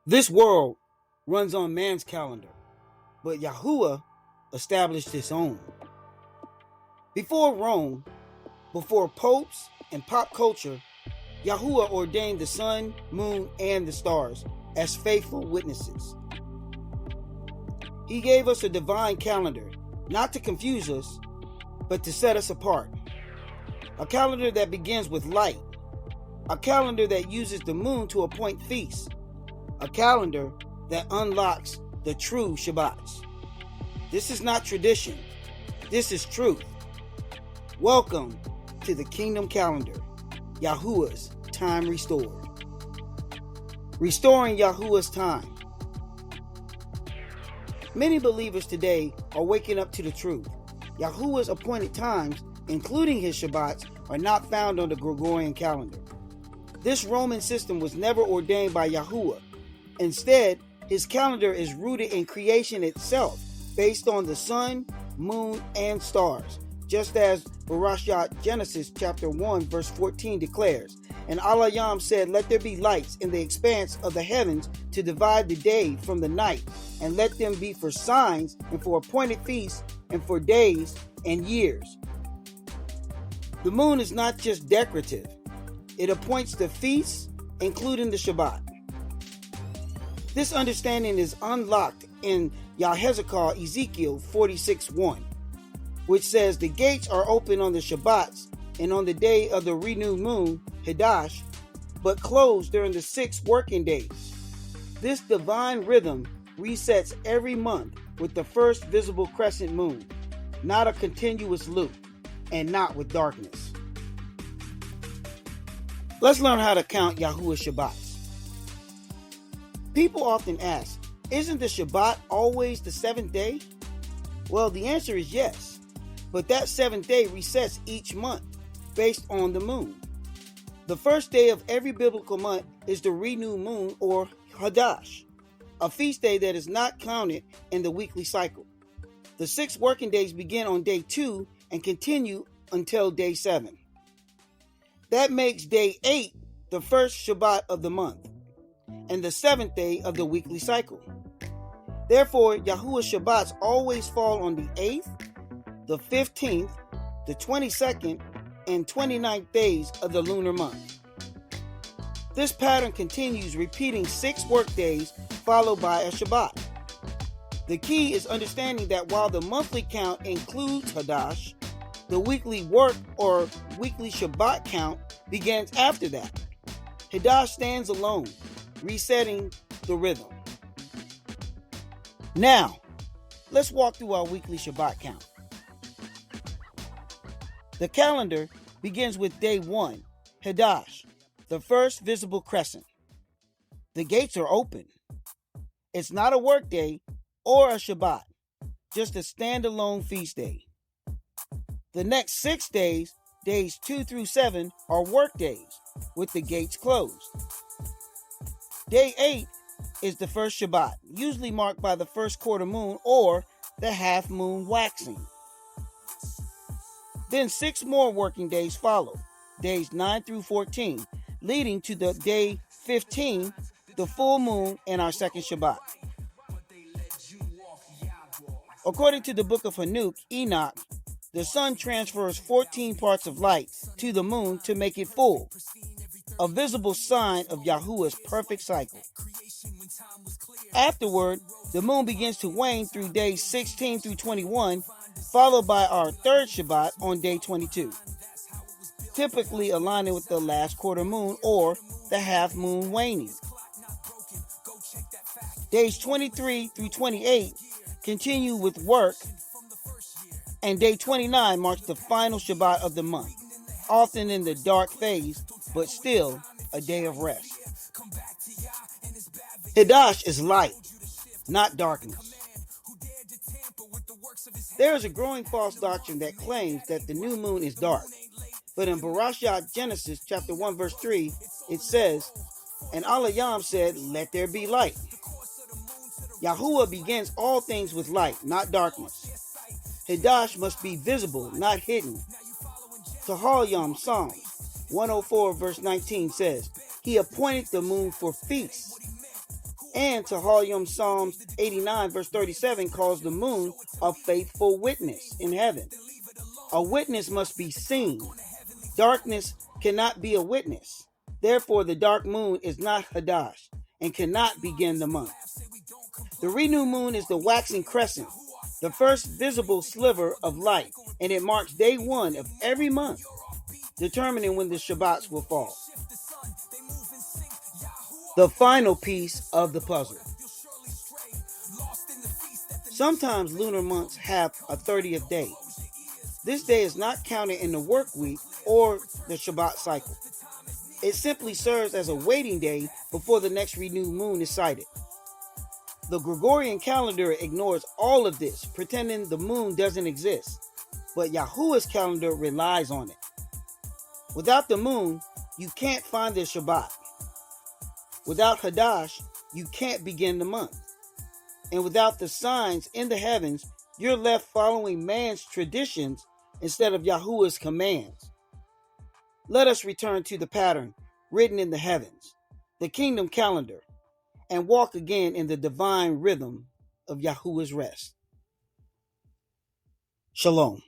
This world runs on man's calendar, but Yahuah established his own. Before Rome, before popes and pop culture, Yahuah ordained the sun, moon, and the stars as faithful witnesses. He gave us a divine calendar, not to confuse us, but to set us apart. A calendar that begins with light. A calendar that uses the moon to appoint feasts. A calendar that unlocks the true Shabbats. This is not tradition. This is truth. Welcome to the Kingdom Calendar, Yahuah's Time Restored. Restoring Yahuah's Time. Many believers today are waking up to the truth. Yahuah's appointed times, including his Shabbats, are not found on the Gregorian calendar. This Roman system was never ordained by Yahuah. Instead, his calendar is rooted in creation itself, based on the sun, moon, and stars, just as Parashat Genesis chapter 1 verse 14 declares. And Allah Yam said, "Let there be lights in the expanse of the heavens to divide the day from the night, and let them be for signs and for appointed feasts and for days and years." The moon is not just decorative. It appoints the feasts, including the Shabbat. This understanding is unlocked in Yahezaqal Ezekiel 46:1, which says, "The gates are open on the Shabbats and on the day of the renewed moon, Hadash, but closed during the 6 working days." This divine rhythm resets every month with the first visible crescent moon, not a continuous loop, and not with darkness. Let's learn how to count Yahuah's Shabbats. People often ask, isn't the Shabbat always the 7th day? Well, the answer is yes, but that 7th day resets each month based on the moon. The first day of every biblical month is the renewed moon, or Hadash, a feast day that is not counted in the weekly cycle. The 6 working days begin on day 2 and continue until day 7. That makes day 8 the first Shabbat of the month, and the 7th day of the weekly cycle. Therefore, Yahuah's Shabbats always fall on the 8th, the 15th, the 22nd, and 29th days of the lunar month. This pattern continues, repeating 6 work days followed by a Shabbat. The key is understanding that while the monthly count includes Hadash, the weekly work or weekly Shabbat count begins after that. Hadash stands alone, resetting the rhythm. Now, let's walk through our weekly Shabbat count. The calendar begins with day 1, Hadash, the first visible crescent. The gates are open. It's not a work day or a Shabbat, just a standalone feast day. The next 6 days, days 2 through 7, are work days, with the gates closed. Day 8 is the first Shabbat, usually marked by the first quarter moon or the half moon waxing. Then 6 more working days follow, days 9 through 14, leading to the day 15, the full moon, and our second Shabbat. According to the book of Enoch, the sun transfers 14 parts of light to the moon to make it full, a visible sign of Yahuah's perfect cycle. Afterward, the moon begins to wane through days 16 through 21, followed by our third Shabbat on day 22, typically aligning with the last quarter moon or the half moon waning. Days 23 through 28 continue with work, and day 29 marks the final Shabbat of the month, often in the dark phase, but still a day of rest. Hadash is light, not darkness. There is a growing false doctrine that claims that the new moon is dark, but in Parashat Genesis chapter 1 verse 3, it says, "And Allah Yam said, let there be light." Yahuah begins all things with light, not darkness. Hadash must be visible, not hidden. Tahalyam, Psalms 104 verse 19 says, He appointed the moon for feasts. And Tahalyam, Psalms 89 verse 37 calls the moon a faithful witness in heaven. A witness must be seen. Darkness cannot be a witness. Therefore, the dark moon is not Hadash and cannot begin the month. The renewed moon is the waxing crescent, the first visible sliver of light, and it marks day one of every month, determining when the Shabbats will fall. The final piece of the puzzle. Sometimes lunar months have a 30th day. This day is not counted in the work week or the Shabbat cycle. It simply serves as a waiting day before the next renewed moon is sighted. The Gregorian calendar ignores all of this, pretending the moon doesn't exist. But Yahuah's calendar relies on it. Without the moon, you can't find the Shabbat. Without Hadash, you can't begin the month. And without the signs in the heavens, you're left following man's traditions instead of Yahuah's commands. Let us return to the pattern written in the heavens, the kingdom calendar, and walk again in the divine rhythm of Yahuah's rest. Shalom.